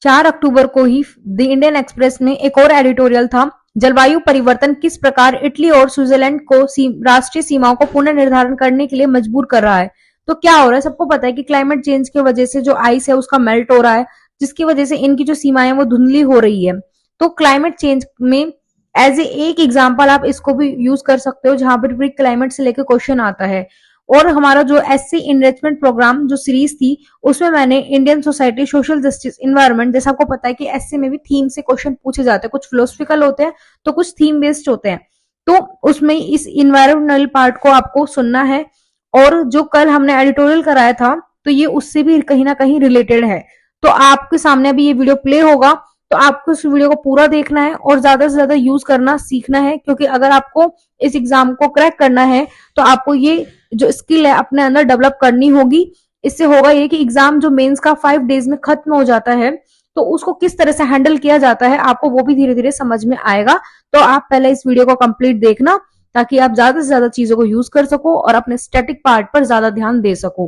4 अक्टूबर को ही the Indian express में एक और एडिटोरियल था, जलवायु परिवर्तन किस प्रकार इटली और स्विट्जरलैंड को राष्ट्रीय सीमाओं को पुनर्निर्धारण करने के लिए मजबूर कर रहा है। तो क्या हो रहा है, सबको पता है कि क्लाइमेट चेंज की वजह से जो आइस है उसका मेल्ट हो रहा है, जिसकी वजह से इनकी जो सीमाएं वो धुंधली हो रही है। तो क्लाइमेट चेंज में एज ए एक एग्जाम्पल आप इसको भी यूज कर सकते हो, जहां पर भी क्लाइमेट से लेकर क्वेश्चन आता है। और हमारा जो एससी इनरिचमेंट प्रोग्राम जो सीरीज थी, उसमें मैंने Indian society, social justice, environment, जैसा आपको पता है कि एससी में भी थीम से क्वेश्चन पूछे जाते हैं, कुछ फिलोसफिकल होते हैं तो कुछ थीम बेस्ड होते हैं। तो उसमें इस इन्वायरमेंटल पार्ट को आपको सुनना है। और जो कल हमने एडिटोरियल कराया था, तो ये उससे भी कहीं ना कहीं रिलेटेड है। तो आपके सामने अभी ये वीडियो प्ले होगा, तो आपको इस वीडियो को पूरा देखना है और ज्यादा से ज्यादा यूज करना सीखना है, क्योंकि अगर आपको इस एग्जाम को क्रैक करना है तो आपको ये जो स्किल है अपने अंदर डेवलप करनी होगी। इससे होगा ये कि एग्जाम जो मेंस का 5 डेज में खत्म हो जाता है, तो उसको किस तरह से हैंडल किया जाता है आपको वो भी धीरे धीरे समझ में आएगा। तो आप पहले इस वीडियो को कंप्लीट देखना, ताकि आप ज्यादा से ज्यादा चीजों को यूज कर सको और अपने स्टैटिक पार्ट पर ज्यादा ध्यान दे सको।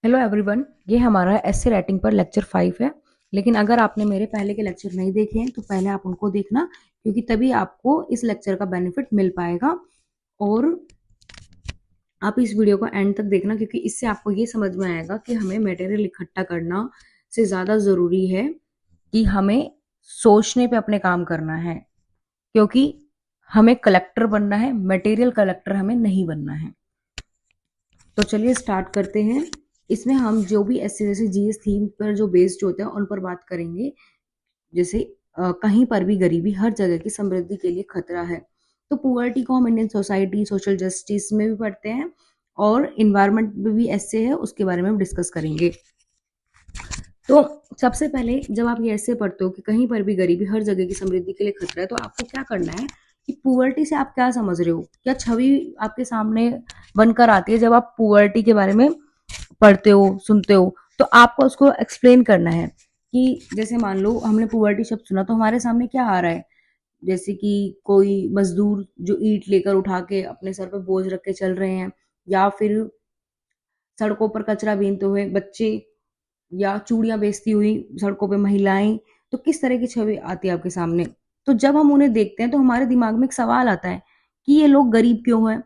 हेलो एवरीवन, ये हमारा एस्से राइटिंग पर लेक्चर 5 है। लेकिन अगर आपने मेरे पहले के लेक्चर नहीं देखे हैं तो पहले आप उनको देखना, क्योंकि तभी आपको इस लेक्चर का बेनिफिट मिल पाएगा। और आप इस वीडियो को एंड तक देखना, क्योंकि इससे आपको ये समझ में आएगा कि हमें मटेरियल इकट्ठा करना से ज़्यादा ज़रूरी है कि हमें सोचने पे अपने काम करना है, क्योंकि हमें कलेक्टर बनना है, मटेरियल कलेक्टर हमें नहीं बनना है। तो चलिए स्टार्ट करते हैं। इसमें हम जो भी ऐसे जैसे जीएस थीम पर जो बेस्ड होते हैं उन पर बात करेंगे। जैसे कहीं पर भी गरीबी हर जगह की समृद्धि के लिए खतरा है। तो पुअर्टी को हम इंडियन सोसाइटी, सोशल जस्टिस में भी पढ़ते हैं, और इन्वायरमेंट में भी ऐसे है, उसके बारे में हम डिस्कस करेंगे। तो सबसे पहले जब आप ये ऐसे पढ़ते हो कि कहीं पर भी गरीबी हर जगह की समृद्धि के लिए खतरा है, तो आपको क्या करना है कि पुअर्टी से आप क्या समझ रहे हो, क्या छवि आपके सामने बनकर आती है जब आप पुअर्टी के बारे में पढ़ते हो, सुनते हो। तो आपको उसको एक्सप्लेन करना है कि जैसे मान लो हमने पुअर्टी शब्द सुना तो हमारे सामने क्या आ रहा है, जैसे कि कोई मजदूर जो ईंट लेकर उठा के अपने सर पे बोझ रख के चल रहे हैं, या फिर सड़कों पर कचरा बीनते हुए बच्चे, या चूड़ियां बेचती हुई सड़कों पे महिलाएं। तो किस तरह की छवि आती है आपके सामने। तो जब हम उन्हें देखते हैं तो हमारे दिमाग में एक सवाल आता है कि ये लोग गरीब क्यों हैं।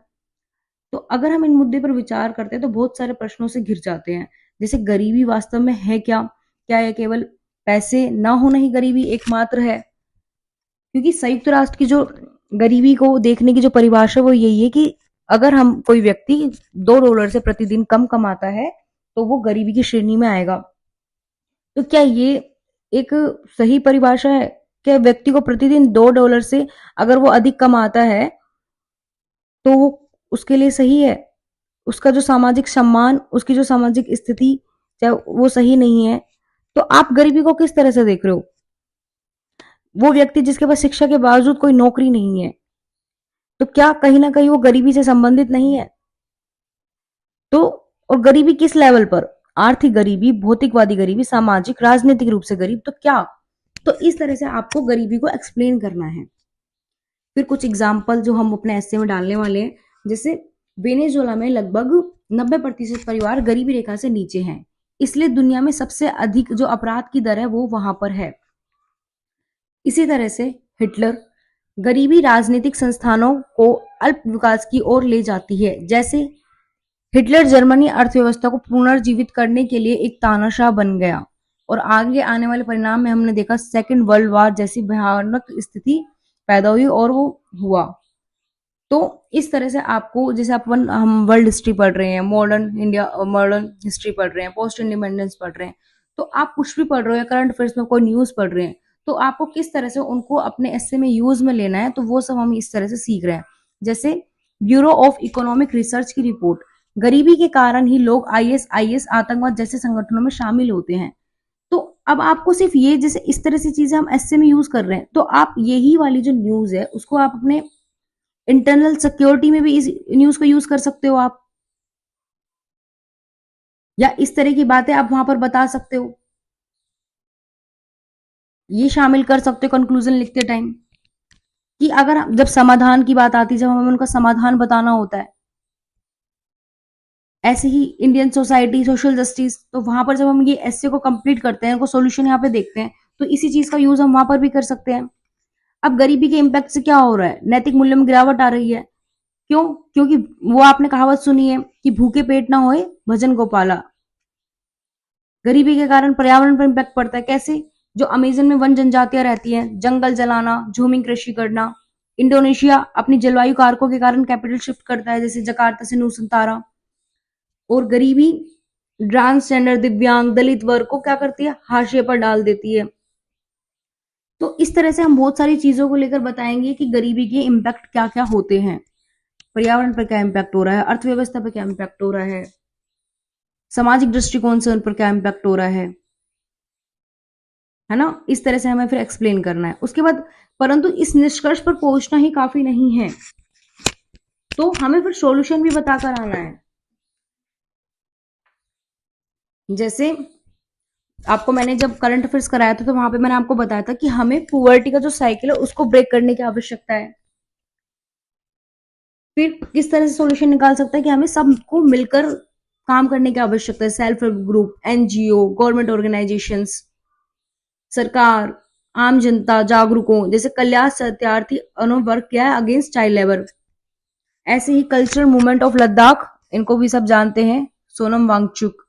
तो अगर हम इन मुद्दे पर विचार करते हैं तो बहुत सारे प्रश्नों से घिर जाते हैं। जैसे गरीबी वास्तव में है क्या, क्या यह केवल पैसे ना होना ही गरीबी एकमात्र है। क्योंकि संयुक्त राष्ट्र की जो गरीबी को देखने की जो परिभाषा वो यही है कि अगर हम कोई व्यक्ति $2 से प्रतिदिन कम कमाता है तो वो गरीबी की श्रेणी में आएगा। तो क्या ये एक सही परिभाषा है? क्या व्यक्ति को प्रतिदिन $2 से अगर वो अधिक कमाता है तो वो उसके लिए सही है? उसका जो सामाजिक सम्मान, उसकी जो सामाजिक स्थिति चाहे वो सही नहीं है। तो आप गरीबी को किस तरह से देख रहे हो? वो व्यक्ति जिसके पास शिक्षा के बावजूद कोई नौकरी नहीं है, तो क्या कहीं ना कहीं वो गरीबी से संबंधित नहीं है? तो और गरीबी किस लेवल पर? आर्थिक गरीबी, भौतिकवादी गरीबी, सामाजिक, राजनीतिक रूप से गरीब, तो क्या? तो इस तरह से आपको गरीबी को एक्सप्लेन करना है। फिर कुछ एग्जाम्पल जो हम अपने ऐसे में डालने वाले हैं, जैसे वेनेजुएला में लगभग 90% परिवार गरीबी रेखा से नीचे हैं, इसलिए दुनिया में सबसे अधिक जो अपराध की दर है वो वहां पर है। इसी तरह से हिटलर, गरीबी राजनीतिक संस्थानों को अल्प विकास की ओर ले जाती है। जैसे हिटलर जर्मनी अर्थव्यवस्था को पुनर्जीवित करने के लिए एक तानाशाह बन गया, और आगे आने वाले परिणाम में हमने देखा सेकेंड वर्ल्ड वॉर जैसी भयानक स्थिति पैदा हुई और वो हुआ। तो इस तरह से आपको, जैसे हम वर्ल्ड हिस्ट्री पढ़ रहे हैं, मॉडर्न इंडिया, मॉडर्न हिस्ट्री पढ़ रहे हैं, पोस्ट इंडिपेंडेंस पढ़ रहे हैं, तो आप कुछ भी पढ़ रहे हो या करंट अफेयर्स में कोई न्यूज पढ़ रहे हैं, तो आपको किस तरह से उनको अपने एस्से में यूज में लेना है, तो वो सब हम इस तरह से सीख रहे हैं। जैसे ब्यूरो ऑफ इकोनॉमिक रिसर्च की रिपोर्ट, गरीबी के कारण ही लोग आईएस, आतंकवाद जैसे संगठनों में शामिल होते हैं। तो अब आपको सिर्फ ये, जैसे इस तरह से चीजें हम एस्से में यूज कर रहे हैं, तो आप यही वाली जो न्यूज है उसको आप अपने इंटरनल सिक्योरिटी में भी इस न्यूज को यूज कर सकते हो आप, या इस तरह की बातें आप वहां पर बता सकते हो, ये शामिल कर सकते हो कंक्लूजन लिखते टाइम। कि अगर जब समाधान की बात आती है, जब हमें उनका समाधान बताना होता है, ऐसे ही इंडियन सोसाइटी सोशल जस्टिस, तो वहां पर जब हम ये एस्से को कंप्लीट करते हैं, उनको सोल्यूशन यहाँ पे देखते हैं, तो इसी चीज का यूज हम वहां पर भी कर सकते हैं। अब गरीबी के इम्पैक्ट से क्या हो रहा है, नैतिक मूल्य में गिरावट आ रही है। क्यों? क्योंकि वो आपने कहावत सुनी है कि भूखे पेट ना होए भजन गोपाला। गरीबी के कारण पर्यावरण पर इम्पैक्ट पड़ता है। कैसे? जो अमेजन में वन जनजातियां रहती हैं, जंगल जलाना, झूमिंग कृषि करना। इंडोनेशिया अपनी जलवायु कारकों के कारण कैपिटल शिफ्ट करता है, जैसे जकार्ता से नूसंतारा। और गरीबी ट्रांसजेंडर, दिव्यांग, दलित वर्ग को क्या करती है, हाशिए पर डाल देती है। तो इस तरह से हम बहुत सारी चीजों को लेकर बताएंगे कि गरीबी के इम्पैक्ट क्या क्या होते हैं, पर्यावरण पर क्या इम्पैक्ट हो रहा है, अर्थव्यवस्था पर क्या इम्पैक्ट हो रहा है, सामाजिक दृष्टिकोण से उन पर क्या इम्पैक्ट हो रहा है ना। इस तरह से हमें फिर एक्सप्लेन करना है उसके बाद। परंतु इस निष्कर्ष पर पहुंचना ही काफी नहीं है, तो हमें फिर सॉल्यूशन भी बताकर आना है। जैसे आपको मैंने जब करंट अफेयर्स कराया था, तो वहां पे मैंने आपको बताया था कि हमें पुअर्टी का जो साइकिल है उसको ब्रेक करने की आवश्यकता है। फिर किस तरह से सॉल्यूशन निकाल सकता है कि हमें सबको मिलकर काम करने की आवश्यकता है। Self help group, NGO, government organisations, सरकार, आम जनता जागरूक हो। जैसे कल्याण सत्यार्थी उन्होंने वर्क किया है अगेंस्ट चाइल्ड लेबर। ऐसे ही कल्चरल मूवमेंट ऑफ लद्दाख, इनको भी सब जानते हैं, सोनम वांगचुक।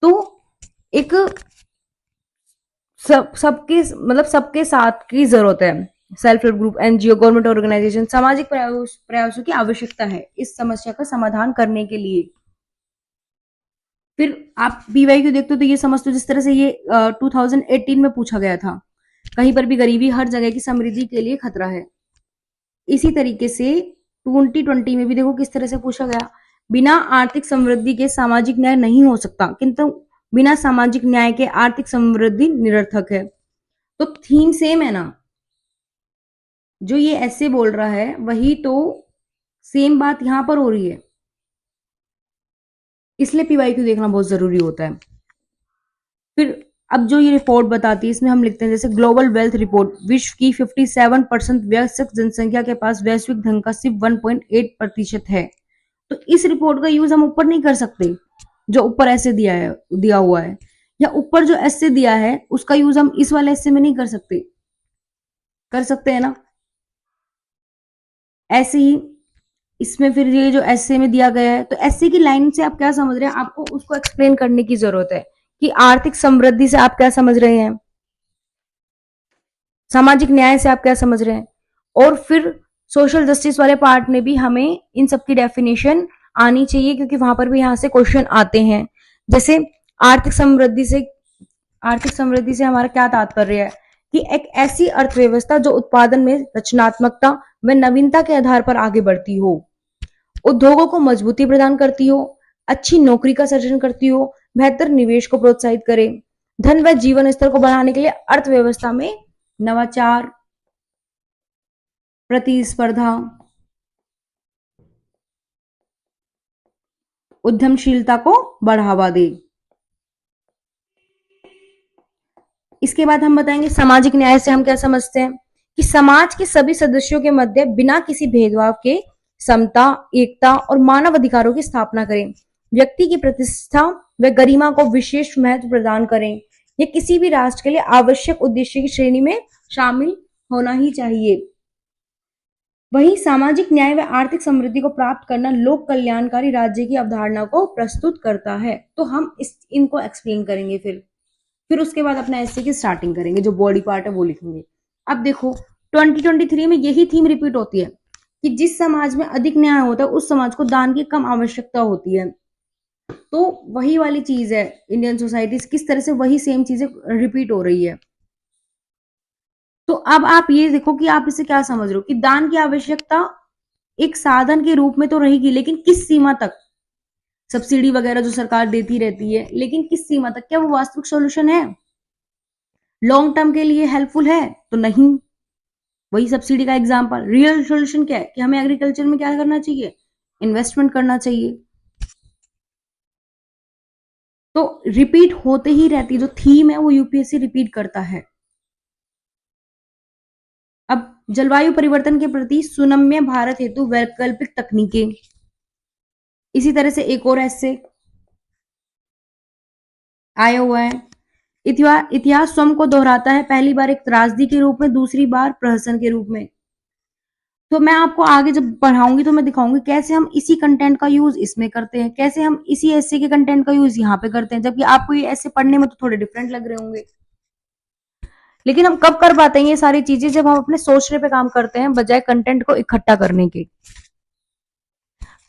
तो एक सबके मतलब सबके साथ की जरूरत है। Self help group, NGO, government organisation, सामाजिक प्रयासों की आवश्यकता है इस समस्या का समाधान करने के लिए। फिर आप बीवाई को देखते हो तो ये समझते हो, जिस तरह से ये 2018 में पूछा गया था, कहीं पर भी गरीबी हर जगह की समृद्धि के लिए खतरा है। इसी तरीके से 2020 में भी देखो किस तरह से पूछा गया, बिना आर्थिक समृद्धि के सामाजिक न्याय नहीं हो सकता, किंतु बिना सामाजिक न्याय के आर्थिक समृद्धि निरर्थक है। तो थीम सेम है ना, जो ये ऐसे बोल रहा है वही तो सेम बात यहां पर हो रही है। इसलिए पीवाईक्यू देखना बहुत जरूरी होता है। फिर अब जो ये रिपोर्ट बताती है, इसमें हम लिखते हैं जैसे ग्लोबल वेल्थ रिपोर्ट, विश्व की 57% वयस्क जनसंख्या के पास वैश्विक धन का सिर्फ 1.8% है। तो इस रिपोर्ट का यूज हम ऊपर नहीं कर सकते, जो ऊपर ऐसे दिया हुआ है, या ऊपर जो ऐसे दिया है उसका यूज हम इस वाले ऐसे में नहीं कर सकते। कर सकते हैं ना। ऐसे ही इसमें फिर ये जो एस्से में दिया गया है, तो एस्से की लाइन से आप क्या समझ रहे हैं, आपको उसको एक्सप्लेन करने की जरूरत है कि आर्थिक समृद्धि से आप क्या समझ रहे हैं, सामाजिक न्याय से आप क्या समझ रहे हैं। और फिर सोशल जस्टिस वाले पार्ट में भी हमें इन सब की डेफिनेशन आनी चाहिए, क्योंकि वहां पर भी यहाँ से क्वेश्चन आते हैं। जैसे आर्थिक समृद्धि से आर्थिक समृद्धि से हमारा क्या तात्पर्य है कि एक ऐसी अर्थव्यवस्था जो उत्पादन में रचनात्मकता व नवीनता के आधार पर आगे बढ़ती हो, उद्योगों को मजबूती प्रदान करती हो, अच्छी नौकरी का सृजन करती हो, बेहतर निवेश को प्रोत्साहित करे, धन व जीवन स्तर को बढ़ाने के लिए अर्थव्यवस्था में नवाचार, प्रतिस्पर्धा, उद्यमशीलता को बढ़ावा दे। इसके बाद हम बताएंगे सामाजिक न्याय से हम क्या समझते हैं कि समाज के सभी सदस्यों के मध्य बिना किसी भेदभाव के समता, एकता और मानव अधिकारों की स्थापना करें, व्यक्ति की प्रतिष्ठा व गरिमा को विशेष महत्व प्रदान करें। यह किसी भी राष्ट्र के लिए आवश्यक उद्देश्य की श्रेणी में शामिल होना ही चाहिए। वहीं सामाजिक न्याय व आर्थिक समृद्धि को प्राप्त करना लोक कल्याणकारी राज्य की अवधारणा को प्रस्तुत करता है। तो हम इनको एक्सप्लेन करेंगे। फिर उसके बाद अपना एस्से की स्टार्टिंग करेंगे, जो बॉडी पार्ट है वो लिखेंगे। अब देखो 2023 में यही थीम रिपीट होती है कि जिस समाज में अधिक न्याय होता है उस समाज को दान की कम आवश्यकता होती है। तो वही वाली चीज है, इंडियन सोसाइटी किस तरह से वही सेम चीजें रिपीट हो रही है। तो अब आप ये देखो कि आप इसे क्या समझ रहे हो कि दान की आवश्यकता एक साधन के रूप में तो रहेगी, लेकिन किस सीमा तक। सब्सिडी वगैरह जो सरकार देती रहती है, लेकिन किस सीमा तक, क्या वो वास्तविक सॉल्यूशन है, लॉन्ग टर्म के लिए हेल्पफुल है? तो नहीं। वही सब्सिडी का एग्जांपल। रियल सॉल्यूशन क्या है कि हमें एग्रीकल्चर में क्या करना चाहिए, इन्वेस्टमेंट करना चाहिए। तो रिपीट होते ही रहती, जो थीम है वो यूपीएससी रिपीट करता है। अब जलवायु परिवर्तन के प्रति सुनम्य भारत हेतु वैकल्पिक तकनीकें, इसी तरह से एक और ऐसे आया हुआ है। इतिहास स्वयं को दोहराता है, पहली बार एक त्रासदी के रूप में, दूसरी बार प्रहसन के रूप में। तो मैं आपको आगे जब पढ़ाऊंगी तो मैं दिखाऊंगी कैसे हम इसी कंटेंट का यूज इसमें करते हैं, कैसे हम इसी ऐसे के कंटेंट का यूज यहाँ पे करते हैं, जबकि आपको ये ऐसे पढ़ने में तो थोड़े डिफरेंट लग रहे होंगे। लेकिन हम कब कर पाते हैं ये सारी चीजें? जब हम अपने सोचने पे काम करते हैं बजाय कंटेंट को इकट्ठा करने के।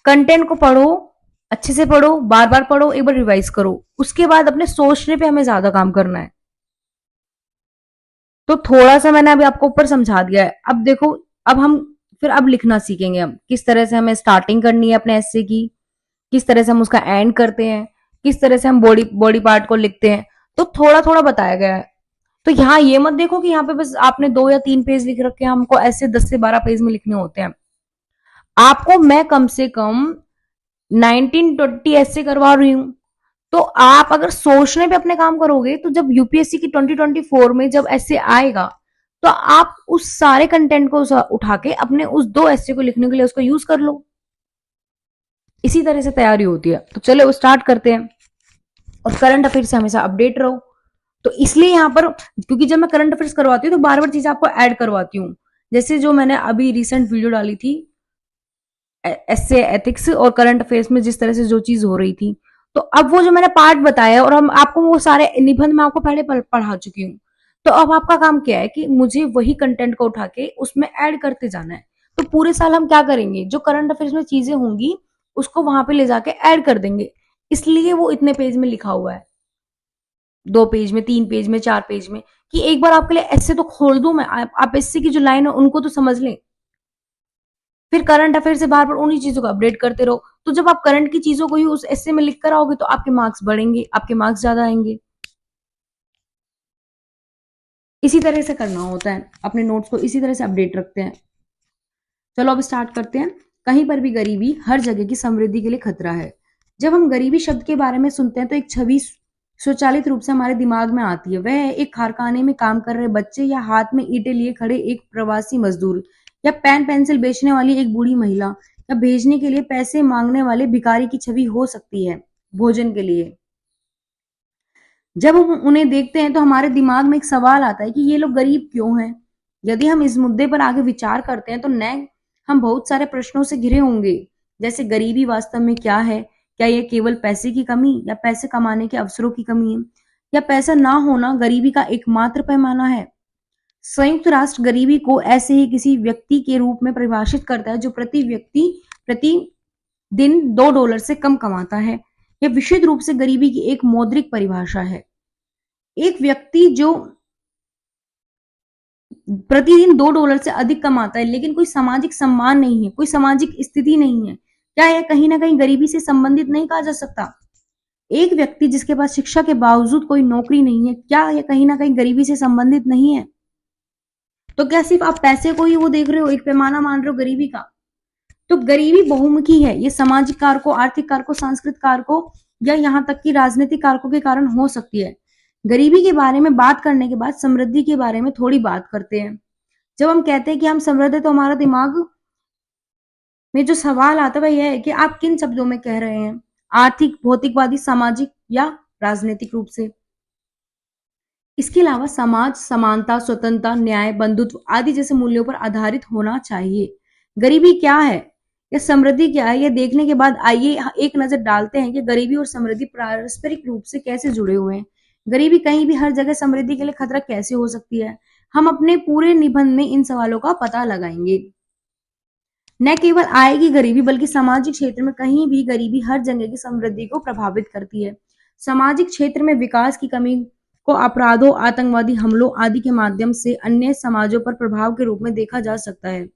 कंटेंट को पढ़ो, अच्छे से पढ़ो, बार बार पढ़ो, एक बार रिवाइज करो, उसके बाद अपने सोचने पे हमें ज्यादा काम करना है। तो थोड़ा सा मैंने अभी आपको ऊपर समझा दिया है। अब देखो, अब हम फिर अब लिखना सीखेंगे, हम किस तरह से हमें स्टार्टिंग करनी है अपने एस्से की, किस तरह से हम उसका एंड करते हैं, किस तरह से हम बॉडी बॉडी पार्ट को लिखते हैं। तो थोड़ा थोड़ा बताया गया है। तो यहाँ ये मत देखो कि यहाँ पे बस आपने 2 या 3 पेज लिख रखे हैं, हमको ऐसे 10 से 12 पेज में लिखने होते हैं। आपको मैं कम से कम 19-20 ऐसे करवा रही हूं। तो आप अगर सोचने पे अपने काम करोगे तो जब यूपीएससी की 2024 में जब ऐसे आएगा तो आप उस सारे कंटेंट को उठा के अपने उस 2 ऐसे को लिखने के लिए उसको यूज कर लो। इसी तरह से तैयारी होती है। तो चलो स्टार्ट करते हैं। और करंट अफेयर से हमेशा अपडेट रहो। तो इसलिए यहाँ पर, क्योंकि जब मैं करंट अफेयर्स करवाती हूँ तो बार बार चीजें आपको ऐड करवाती हूँ। जैसे जो मैंने अभी रिसेंट वीडियो डाली थी एसए एथिक्स और करंट अफेयर्स में, जिस तरह से जो चीज हो रही थी, तो अब वो जो मैंने पार्ट बताया और हम आपको वो सारे निबंध में आपको पहले पढ़ा चुकी हूँ। तो अब आपका काम क्या है कि मुझे वही कंटेंट को उठा के उसमें ऐड करते जाना है। तो पूरे साल हम क्या करेंगे, जो करंट अफेयर्स में चीजें होंगी उसको वहां पे ले जाके ऐड कर देंगे। इसलिए वो इतने पेज में लिखा हुआ है, 2 पेज में, 3 पेज में, 4 पेज में, कि एक बार आपके लिए ऐसे तो खोल दूं मैं, आप ऐसे की जो लाइन है उनको तो समझ लें। फिर करंट अफेयर से बार बार उन्हीं चीजों को अपडेट करते रहो। तो जब आप करंट की चीजों को ही उस एस्से में लिख कर आओगे तो आपके मार्क्स बढ़ेंगे, आपके मार्क्स ज्यादा आएंगे। इसी तरह से करना होता है, अपने नोट्स को इसी तरह से अपडेट रखते हैं। चलो अब स्टार्ट करते हैं। कहीं पर भी गरीबी हर जगह की समृद्धि के लिए खतरा है। जब हम गरीबी शब्द के बारे में सुनते हैं तो एक छवि स्वचालित रूप से हमारे दिमाग में आती है। वह है एक कारखाने में काम कर रहे बच्चे, या हाथ में ईंटें लिए खड़े एक प्रवासी मजदूर, या पेन पेंसिल बेचने वाली एक बूढ़ी महिला, या भेजने के लिए पैसे मांगने वाले भिखारी की छवि हो सकती है भोजन के लिए। जब हम उन्हें देखते हैं तो हमारे दिमाग में एक सवाल आता है कि ये लोग गरीब क्यों हैं। यदि हम इस मुद्दे पर आगे विचार करते हैं तो नए हम बहुत सारे प्रश्नों से घिरे होंगे। जैसे गरीबी वास्तव में क्या है? क्या यह केवल पैसे की कमी, या पैसे कमाने के अवसरों की कमी है, या पैसा ना होना गरीबी का एकमात्र पैमाना है? संयुक्त राष्ट्र गरीबी को ऐसे ही किसी व्यक्ति के रूप में परिभाषित करता है जो प्रति व्यक्ति प्रति दिन $2 से कम कमाता है। यह विशुद्ध रूप से गरीबी की एक मौद्रिक परिभाषा है। एक व्यक्ति जो प्रतिदिन $2 से अधिक कमाता है लेकिन कोई सामाजिक सम्मान नहीं है, कोई सामाजिक स्थिति नहीं है, क्या यह कहीं ना कहीं गरीबी से संबंधित नहीं कहा जा सकता? एक व्यक्ति जिसके पास शिक्षा के बावजूद कोई नौकरी नहीं है, क्या यह कहीं ना कहीं गरीबी से संबंधित नहीं है? तो क्या सिर्फ आप पैसे को ही वो देख रहे हो, एक पैमाना मान रहे हो गरीबी का? तो गरीबी बहुमुखी है। ये सामाजिक कारकों, आर्थिक कारकों, सांस्कृतिक कारकों, या यहाँ तक कि राजनीतिक कारकों के कारण हो सकती है। गरीबी के बारे में बात करने के बाद समृद्धि के बारे में थोड़ी बात करते हैं। जब हम कहते हैं कि हम समृद्ध है तो हमारा दिमाग में जो सवाल आता है वह यह है कि आप किन शब्दों में कह रहे हैं, आर्थिक, भौतिकवादी, सामाजिक, या राजनीतिक रूप से। इसके अलावा समाज समानता, स्वतंत्रता, न्याय, बंधुत्व आदि जैसे मूल्यों पर आधारित होना चाहिए। गरीबी क्या है या समृद्धि क्या है, यह देखने के बाद आइए एक नजर डालते हैं कि गरीबी और समृद्धि पारस्परिक रूप से कैसे जुड़े हुए हैं। गरीबी कहीं भी हर जगह समृद्धि के लिए खतरा कैसे हो सकती है? हम अपने पूरे निबंध में इन सवालों का पता लगाएंगे। न केवल आय की गरीबी बल्कि सामाजिक क्षेत्र में कहीं भी गरीबी हर जगह की समृद्धि को प्रभावित करती है। सामाजिक क्षेत्र में विकास की कमी को अपराधों, आतंकवादी हमलों आदि के माध्यम से अन्य समाजों पर प्रभाव के रूप में देखा जा सकता है।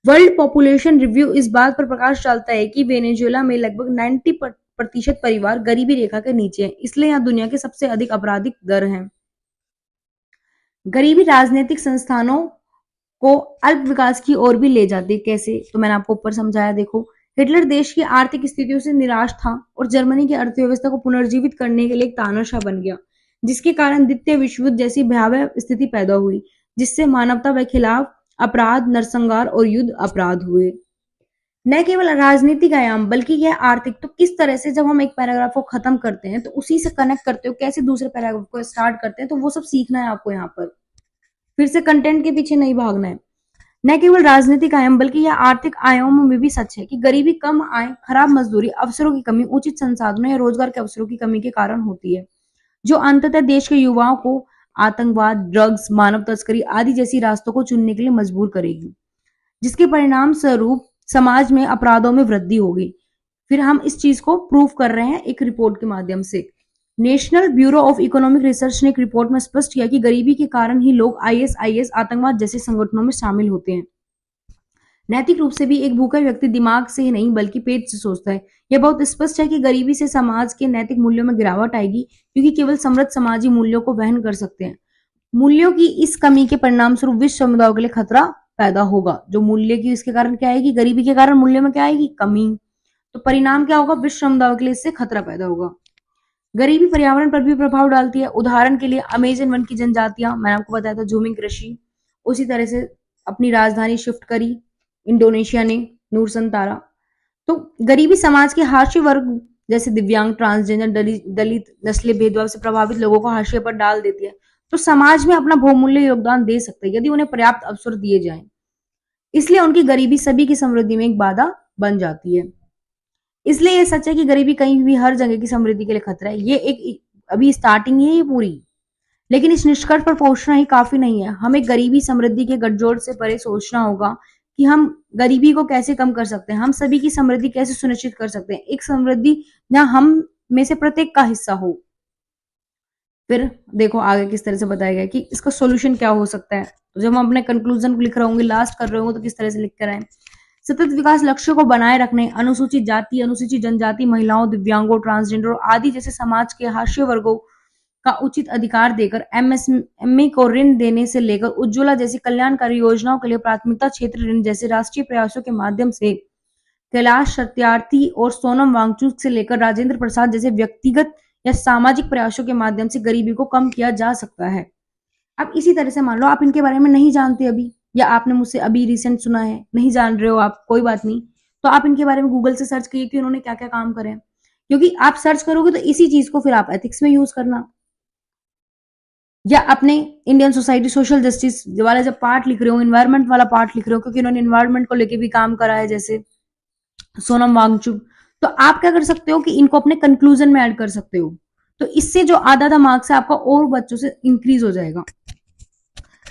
वर्ल्ड पॉपुलेशन रिव्यू इस बात पर प्रकाश डालता है कि वेनेजुएला में लगभग 90% परिवार गरीबी रेखा के नीचे हैं, इसलिए यहाँ दुनिया के सबसे अधिक आपराधिक दर हैं। गरीबी राजनीतिक संस्थानों को अल्प विकास की ओर भी ले जाती है। कैसे? तो मैंने आपको ऊपर समझाया। देखो, हिटलर देश की आर्थिक स्थितियों से निराश था और जर्मनी की अर्थव्यवस्था को पुनर्जीवित करने के लिए एक तानाशाह बन गया, जिसके कारण द्वितीय विश्व युद्ध जैसी भयावह स्थिति पैदा हुई, जिससे मानवता के खिलाफ अपराध, नरसंहार और युद्ध अपराध हुए। न केवल राजनीतिक आयाम बल्कि यह आर्थिक। तो किस तरह से जब हम एक पैराग्राफ को खत्म करते हैं तो उसी से कनेक्ट करते हो, कैसे दूसरे पैराग्राफ को स्टार्ट करते हैं, तो वो सब सीखना है आपको यहाँ पर। फिर से कंटेंट के पीछे नहीं भागना है। न केवल राजनीतिक आयाम बल्कि यह आर्थिक आयामों में भी सच है कि गरीबी, कम आय, खराब मजदूरी, अवसरों की कमी, उचित संसाधनों या रोजगार के अवसरों की कमी के कारण होती है, जो अंततः देश के युवाओं को आतंकवाद, ड्रग्स, मानव तस्करी आदि जैसी रास्तों को चुनने के लिए मजबूर करेगी, जिसके परिणाम स्वरूप समाज में अपराधों में वृद्धि होगी। फिर हम इस चीज को प्रूव कर रहे हैं एक रिपोर्ट के माध्यम से। National bureau of economic research ने एक रिपोर्ट में स्पष्ट किया कि गरीबी के कारण ही लोग आईएसआईएस, आतंकवाद जैसे संगठनों में शामिल होते हैं। नैतिक रूप से भी एक भूखा व्यक्ति दिमाग से ही नहीं बल्कि पेट से सोचता है। यह बहुत स्पष्ट है कि गरीबी से समाज के नैतिक मूल्यों में गिरावट आएगी, क्योंकि केवल समृद्ध समाजी मूल्यों को वहन कर सकते हैं। मूल्यों की इस कमी के परिणाम स्वरूप विश्व समुदायों के लिए खतरा पैदा होगा। जो मूल्य की इसके कारण क्या आएगी, गरीबी के कारण मूल्य में क्या आएगी, कमी। तो परिणाम क्या होगा, विश्व समुदायों के लिए इससे खतरा पैदा होगा। गरीबी पर्यावरण पर भी प्रभाव डालती है। उदाहरण के लिए अमेजन वन की जनजातियां, मैंने आपको बताया था झूमिंग कृषि, उसी तरह से अपनी राजधानी शिफ्ट करी इंडोनेशिया ने, नूरसंतारा। तो गरीबी समाज के हाशिए वर्ग जैसे दिव्यांग, ट्रांसजेंडर, दलित, नस्लीय भेदभाव से प्रभावित लोगों को हाशिए पर डाल देती है। तो समाज में अपना बहुमूल्य योगदान दे सकते हैं यदि उन्हें पर्याप्त अवसर दिए जाएं। इसलिए उनकी गरीबी सभी की समृद्धि में एक बाधा बन जाती है। इसलिए ये सच है कि गरीबी कहीं भी हर जगह की समृद्धि के लिए खतरा है। ये एक अभी स्टार्टिंग ही है ये पूरी, लेकिन इस निष्कर्ष पर पहुंचना ही काफी नहीं है। हमें गरीबी समृद्धि के गठजोड़ से परे सोचना होगा कि हम गरीबी को कैसे कम कर सकते हैं, हम सभी की समृद्धि कैसे सुनिश्चित कर सकते हैं, एक समृद्धि जहां हम में से प्रत्येक का हिस्सा हो। फिर देखो आगे किस तरह से बताया गया कि इसका सॉल्यूशन क्या हो सकता है। तो जब हम अपने कंक्लूजन को लिख रहे होंगे, लास्ट कर रहे होंगे, तो किस तरह से लिख कर आए। सतत विकास लक्ष्य को बनाए रखने, अनुसूचित जाति, अनुसूचित जनजाति, महिलाओं, दिव्यांगों, ट्रांसजेंडर आदि जैसे समाज के हाशिए वर्गों का उचित अधिकार देकर एमएसएमई को ऋण देने से लेकर उज्ज्वला जैसी कल्याणकारी योजनाओं के लिए प्राथमिकता क्षेत्र ऋण जैसे राष्ट्रीय प्रयासों के माध्यम से कैलाश सत्यार्थी और सोनम वांगचुक से लेकर राजेंद्र प्रसाद जैसे व्यक्तिगत या सामाजिक प्रयासों के माध्यम से गरीबी को कम किया जा सकता है। अब इसी तरह से मान लो आप इनके बारे में नहीं जानते अभी, या आपने मुझसे अभी रिसेंट सुना है, नहीं जान रहे हो आप, कोई बात नहीं, तो आप इनके बारे में गूगल से सर्च करिए कि उन्होंने क्या क्या काम करे। क्योंकि आप सर्च करोगे तो इसी चीज को फिर आप एथिक्स में यूज करना, या अपने इंडियन सोसाइटी सोशल जस्टिस वाला जब पार्ट लिख रहे हो, इन्वायरमेंट वाला पार्ट लिख रहे हो, क्योंकि उन्होंने इन्वायरमेंट को लेके भी काम करा है जैसे सोनम वांगचुक, तो आप क्या कर सकते हो कि इनको अपने कंक्लूजन में ऐड कर सकते हो। तो इससे जो आधा आधा मार्क्स है आपका और बच्चों से इंक्रीज हो जाएगा।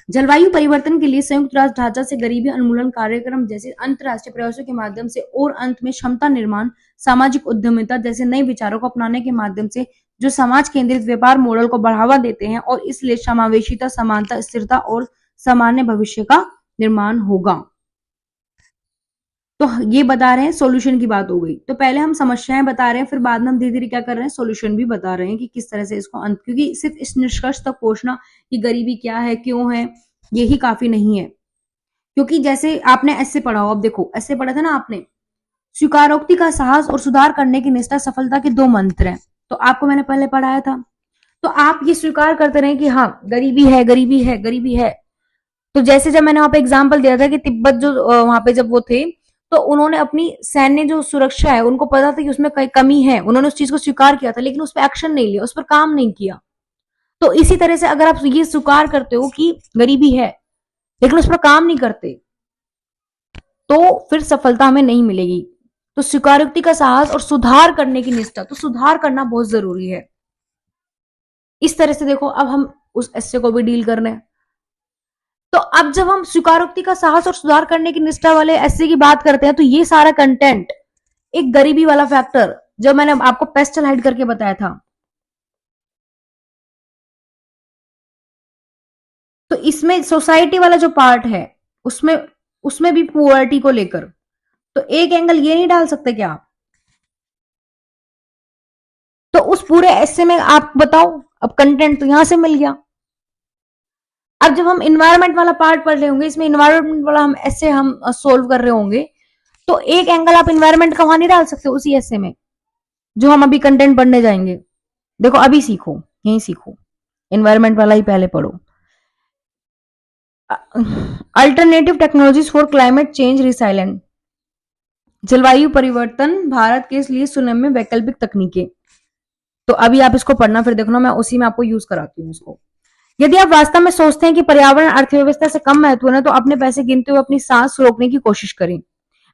जलवायु परिवर्तन के लिए संयुक्त राष्ट्र ढांचा से गरीबी उन्मूलन कार्यक्रम जैसे अंतरराष्ट्रीय प्रयासों के माध्यम से और अंत में क्षमता निर्माण, सामाजिक उद्यमिता जैसे नए विचारों को अपनाने के माध्यम से जो समाज केंद्रित व्यापार मॉडल को बढ़ावा देते हैं, और इसलिए समावेशिता, समानता, स्थिरता और सामान्य भविष्य का निर्माण होगा। तो ये बता रहे हैं, सॉल्यूशन की बात हो गई। तो पहले हम समस्याएं बता रहे हैं, फिर बाद में हम धीरे धीरे क्या कर रहे हैं, सॉल्यूशन भी बता रहे हैं कि किस तरह से इसको अंत, क्योंकि सिर्फ इस निष्कर्ष तक पहुंचना कि गरीबी क्या है, क्यों है, यही काफी नहीं है। क्योंकि जैसे आपने ऐसे पढ़ा हो, अब देखो ऐसे पढ़ा था ना आपने, स्वीकारोक्ति का साहस और सुधार करने की निष्ठा सफलता के दो मंत्र हैं। तो आपको मैंने पहले पढ़ाया था। तो आप ये स्वीकार करते रहे कि हाँ गरीबी है, गरीबी है, गरीबी है। तो जैसे जब मैंने वहां पे एग्जाम्पल दिया था कि तिब्बत जो वहां पे जब वो थे, तो उन्होंने अपनी सैन्य जो सुरक्षा है, उनको पता था कि उसमें कई कमी है, उन्होंने उस चीज को स्वीकार किया था, लेकिन उस पर एक्शन नहीं लिया, उस पर काम नहीं किया। तो इसी तरह से अगर आप ये स्वीकार करते हो कि गरीबी है लेकिन उस पर काम नहीं करते, तो फिर सफलता हमें नहीं मिलेगी। तो स्वीकारोक्ति का साहस और सुधार करने की निष्ठा, तो सुधार करना बहुत जरूरी है। इस तरह से देखो अब हम उस एस्से को भी डील कर रहे हैं। तो अब जब हम स्वीकारोक्ति का साहस और सुधार करने की निष्ठा वाले एस्से की बात करते हैं, तो ये सारा कंटेंट एक गरीबी वाला फैक्टर जो मैंने आपको पेस्टल हाइड करके बताया था, तो इसमें सोसाइटी वाला जो पार्ट है उसमें उसमें भी पुअर्टी को लेकर, तो एक एंगल ये नहीं डाल सकते क्या आप? तो उस पूरे एस्से में आप बताओ, अब कंटेंट तो यहां से मिल गया। अब जब हम इन्वायरमेंट वाला पार्ट पढ़ रहे होंगे, इसमें इन्वायरमेंट वाला हम ऐसे हम सोल्व कर रहे होंगे, तो एक एंगल आप इन्वायरमेंट का वहां नहीं डाल सकते उसी ऐसे में जो हम अभी कंटेंट पढ़ने जाएंगे। देखो अभी सीखो, यही सीखो, इन्वायरमेंट वाला ही पहले पढ़ो। Alternative technologies for climate change resilient, जलवायु परिवर्तन भारत के लिए सुनहरे वैकल्पिक तकनीकें। तो अभी आप इसको पढ़ना, फिर देखना, मैं उसी में आपको यूज कराती हूँ इसको। यदि आप वास्तव में सोचते हैं कि पर्यावरण अर्थव्यवस्था से कम महत्वपूर्ण है, तो अपने पैसे गिनते हुए अपनी सांस रोकने की कोशिश करें।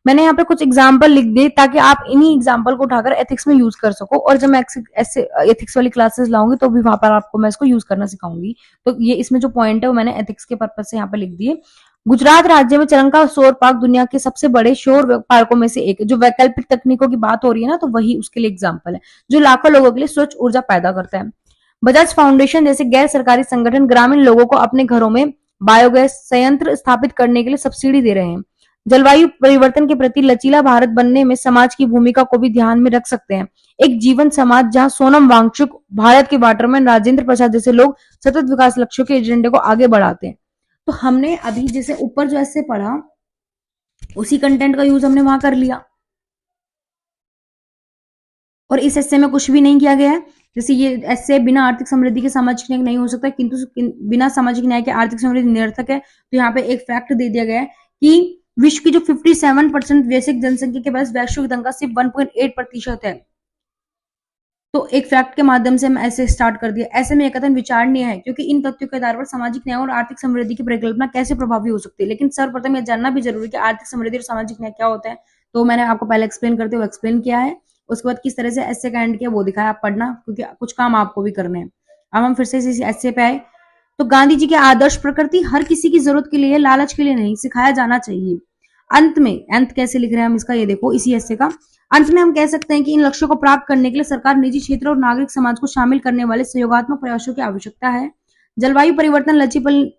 मैंने यहाँ पे कुछ एग्जाम्पल लिख दिए ताकि आप इन्हीं एग्जाम्पल को उठाकर एथिक्स में यूज कर सको, और जब मैं ऐसे एथिक्स वाली क्लासेस लाऊंगी तो भी वहां पर आपको मैं इसको यूज करना सिखाऊंगी। तो ये इसमें जो पॉइंट है वो मैंने एथिक्स के पर्पज से यहाँ पे लिख दिए। गुजरात राज्य में चरंगा सौर पार्क दुनिया के सबसे बड़े सौर पार्कों में से एक है। जो वैकल्पिक तकनीकों की बात हो रही है ना, तो वही उसके लिए एग्जाम्पल है, जो लाखों लोगों के लिए स्वच्छ ऊर्जा पैदा करता है। बजाज फाउंडेशन जैसे गैर सरकारी संगठन ग्रामीण लोगों को अपने घरों में बायोगैस संयंत्र स्थापित करने के लिए सब्सिडी दे रहे हैं। जलवायु परिवर्तन के प्रति लचीला भारत बनने में समाज की भूमिका को भी ध्यान में रख सकते हैं। एक जीवन समाज जहां सोनम वांगचुक, भारत के वाटरमैन राजेंद्र प्रसाद जैसे लोग सतत विकास लक्ष्यों के एजेंडे को आगे बढ़ाते हैं। तो हमने अभी जैसे ऊपर जो ऐसे पढ़ा, उसी कंटेंट का यूज हमने वहां कर लिया, और इस एस्से में कुछ भी नहीं किया गया है। जैसे ये एस्से बिना आर्थिक समृद्धि के सामाजिक न्याय नहीं हो सकता, किंतु बिना सामाजिक न्याय के आर्थिक समृद्धि निरर्थक है। तो यहाँ पे एक फैक्ट दे दिया गया है कि विश्व की जो 57% वैश्विक जनसंख्या के पास वैश्विक धन का सिर्फ 1.8% है। तो एक फैक्ट के माध्यम से हम ऐसे स्टार्ट कर दिया। ऐसे में यह कथन विचारणीय है, क्योंकि इन तथ्यों के आधार पर सामाजिक न्याय और आर्थिक समृद्धि की परिकल्पना कैसे प्रभावी हो सकती है। लेकिन सर्वप्रथम यह जानना भी जरूरी है कि आर्थिक समृद्धि और सामाजिक न्याय क्या होता है। तो मैंने आपको पहले एक्सप्लेन करते हुए एक्सप्लेन किया है। उसके बाद किस तरह से ऐसे का एंड किया वो दिखाया, आप पढ़ना, क्योंकि कुछ काम आपको भी करने हैं। अब हम फिर से इस ऐसे पे आए। तो गांधी जी के आदर्श प्रकृति हर किसी की जरूरत के लिए, लालच के लिए नहीं, सिखाया जाना चाहिए। अंत में, अंत कैसे लिख रहे हैं हम इसका, ये देखो इसी ऐसे का अंत में हम कह सकते हैं कि इन लक्ष्यों को प्राप्त करने के लिए सरकार, निजी क्षेत्र और नागरिक समाज को शामिल करने वाले सहयोगात्मक प्रयासों की आवश्यकता है। जलवायु परिवर्तन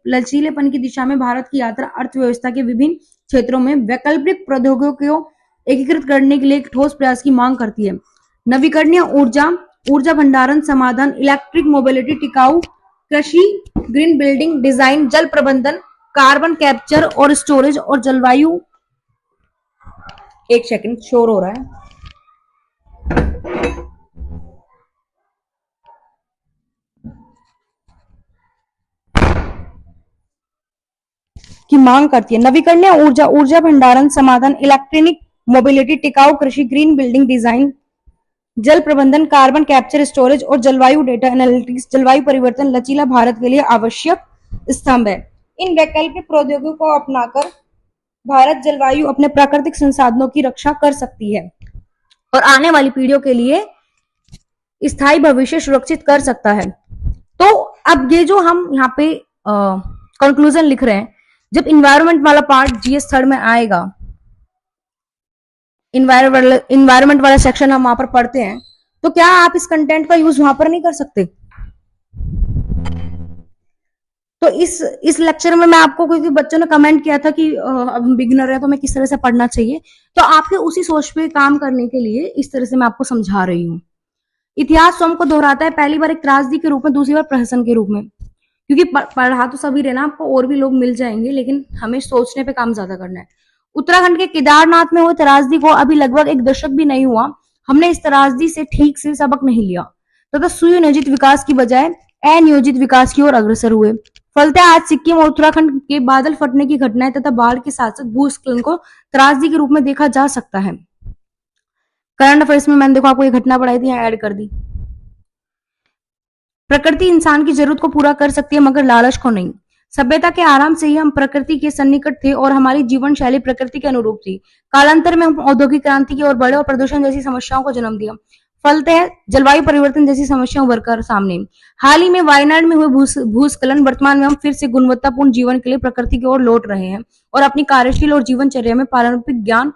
लचीलेपन की दिशा में भारत की यात्रा अर्थव्यवस्था के विभिन्न क्षेत्रों में वैकल्पिक प्रौद्योगिकियों को एकीकृत करने के लिए एक ठोस प्रयास की मांग करती है। नवीकरणीय ऊर्जा, ऊर्जा भंडारण समाधान, इलेक्ट्रिक मोबिलिटी, टिकाऊ कृषि, ग्रीन बिल्डिंग डिजाइन, जल प्रबंधन, कार्बन कैप्चर और स्टोरेज, और जलवायु, एक सेकंड शोर हो रहा है, की मांग करती है। नवीकरणीय ऊर्जा, ऊर्जा भंडारण समाधान, इलेक्ट्रॉनिक मोबिलिटी, टिकाऊ कृषि, ग्रीन बिल्डिंग डिजाइन, जल प्रबंधन, कार्बन कैप्चर स्टोरेज और जलवायु डेटा एनालिटिक्स, जलवायु परिवर्तन लचीला भारत के लिए आवश्यक स्तंभ है। इन वैकल्पिक प्रौद्योगिकियों को अपनाकर भारत जलवायु अपने प्राकृतिक संसाधनों की रक्षा कर सकती है और आने वाली पीढ़ियों के लिए स्थायी भविष्य सुरक्षित कर सकता है। तो अब ये जो हम यहाँ पे कंक्लूजन लिख रहे हैं, जब इन्वायरमेंट वाला पार्ट जीएस थर्ड में आएगा, इन्वायरमेंट वाला सेक्शन हम वहां पर पढ़ते हैं, तो क्या आप इस कंटेंट का यूज वहां पर नहीं कर सकते? तो इस लेक्चर में मैं आपको, क्योंकि बच्चों ने कमेंट किया था कि अब हम बिगिनर है तो मैं किस तरह से पढ़ना चाहिए, तो आपके उसी सोच पे काम करने के लिए इस तरह से मैं आपको समझा रही हूँ। इतिहास स्वयं को दोहराता है, पहली बार एक त्रासदी के रूप में, दूसरी बार प्रहसन के रूप में। क्योंकि पढ़ा तो सभी रहना, आपको और भी लोग मिल जाएंगे, लेकिन हमें सोचने पे काम ज्यादा करना है। उत्तराखंड के केदारनाथ में हुए त्रासदी को अभी लगभग एक दशक भी नहीं हुआ, हमने इस त्रासदी से ठीक से सबक नहीं लिया तथा सुनियोजित विकास की बजाय अनियोजित विकास की ओर अग्रसर हुए। फलतः आज सिक्किम और उत्तराखंड के बादल फटने की घटनाएं तथा बाढ़ के साथ साथ भूस्खलन को त्रासदी के रूप में देखा जा सकता है। करंट अफेयर्स में मैंने देखो आपको ये घटना पढ़ाई थी, यहाँ ऐड कर दी। प्रकृति इंसान की जरूरत को पूरा कर सकती है मगर लालच को नहीं। सभ्यता के आराम से ही हम प्रकृति के सन्निकट थे और हमारी जीवन शैली प्रकृति के अनुरूप थी। कालांतर में हम औद्योगिक क्रांति की ओर बढ़े और प्रदूषण जैसी समस्याओं को जन्म दिया। फलतः जलवायु परिवर्तन जैसी समस्या उभर कर सामने। हाल ही में वायनाड में हुए भूस्खलन, वर्तमान में हम फिर से गुणवत्तापूर्ण जीवन के लिए प्रकृति की ओर लौट रहे हैं और अपनी कार्यशील और जीवनचर्या में पारंपरिक ज्ञान,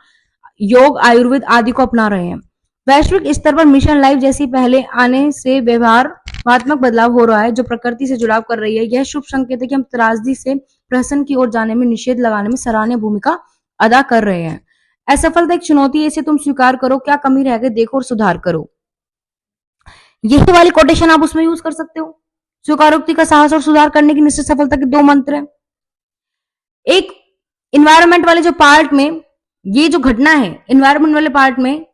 योग, आयुर्वेद आदि को अपना रहे हैं। वैश्विक स्तर पर मिशन लाइफ जैसी पहले आने से व्यवहारात्मक बदलाव हो रहा है जो प्रकृति से जुड़ाव कर रही है। यह शुभ संकेत है कि हम त्रासदी से प्रहसन की ओर जाने में, निषेध लगाने में सराहनीय भूमिका अदा कर रहे हैं। असफलता एक चुनौती है, इसे तुम स्वीकार करो, क्या कमी रह गई देखो और सुधार करो। यही वाली कोटेशन आप उसमें यूज कर सकते हो। स्वीकारोक्ति का साहस और सुधार करने की निश्चित सफलता के दो मंत्र हैं। एक इन्वायरमेंट वाले जो पार्ट में ये जो घटना है, इन्वायरमेंट वाले पार्ट में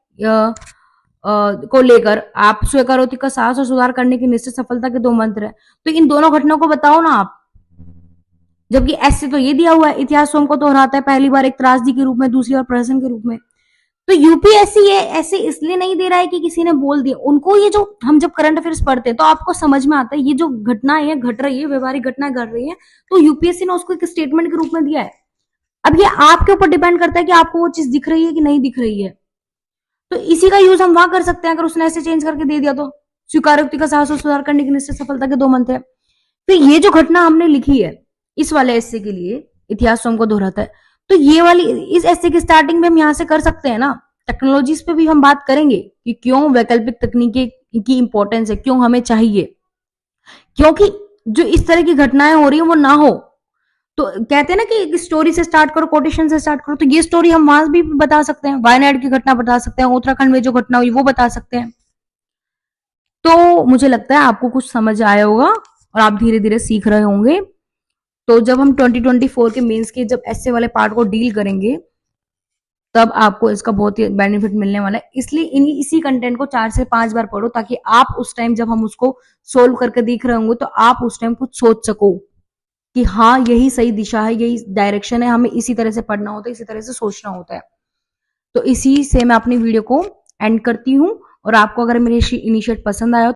को लेकर आप स्वीकारोक्ति का साहस और सुधार करने की निश्चित सफलता के दो मंत्र है। तो इन दोनों घटनाओं को बताओ ना आप। जबकि ऐसे तो ये दिया हुआ है, इतिहास स्वयं को दोहराता है, पहली बार एक त्रासदी के रूप में, दूसरी बार प्रहसन के रूप में। तो यूपीएससी ये ऐसे इसलिए नहीं दे रहा है कि किसी ने बोल दिया उनको। ये जो हम जब करंट अफेयर्स पढ़ते हैं तो आपको समझ में आता है ये जो घटनाएं घट रही है, व्यवहारिक घटनाएं घट रही है, तो यूपीएससी ने उसको एक स्टेटमेंट के रूप में दिया है। अब ये आपके ऊपर डिपेंड करता है कि आपको वो चीज दिख रही है कि नहीं दिख रही है। तो इसी का यूज हम वहां कर सकते हैं अगर उसने ऐसे चेंज करके दे दिया तो। स्वीकारोक्ति का साहस और सुधार करने की निश्चित सफलता के 2 मंत्र है। फिर ये जो घटना हमने लिखी है इस वाले एस्से के लिए, इतिहास स्वयं को दोहराता है, तो ये वाली इस एस्से की स्टार्टिंग में हम यहाँ से कर सकते हैं ना। टेक्नोलॉजीज पे भी हम बात करेंगे कि क्यों वैकल्पिक तकनीकी की इंपॉर्टेंस है, क्यों हमें चाहिए, क्योंकि जो इस तरह की घटनाएं हो रही है वो ना हो। तो कहते हैं ना कि स्टोरी से स्टार्ट करो, कोटेशन से स्टार्ट करो, तो ये स्टोरी हम वहां भी बता सकते हैं, वायनाड की घटना बता सकते हैं, उत्तराखंड में जो घटना हुई वो बता सकते हैं। तो मुझे लगता है आपको कुछ समझ आया होगा और आप धीरे धीरे सीख रहे होंगे। तो जब हम 2024 के मेंस के जब ऐसे वाले पार्ट को डील करेंगे तब आपको इसका बहुत ही बेनिफिट मिलने वाला है। इसलिए इसी कंटेंट को 4 से 5 बार पढ़ो ताकि आप उस टाइम जब हम उसको सोल्व करके देख रहे होंगे तो आप उस टाइम कुछ सोच सको कि हाँ यही सही दिशा है, यही डायरेक्शन है, हमें इसी तरह से पढ़ना होता है, इसी तरह से सोचना होता है। तो इसी से मैं अपनी वीडियो को एंड करती हूँ। और आपको अगर मेरे इनिशिएट पसंद आया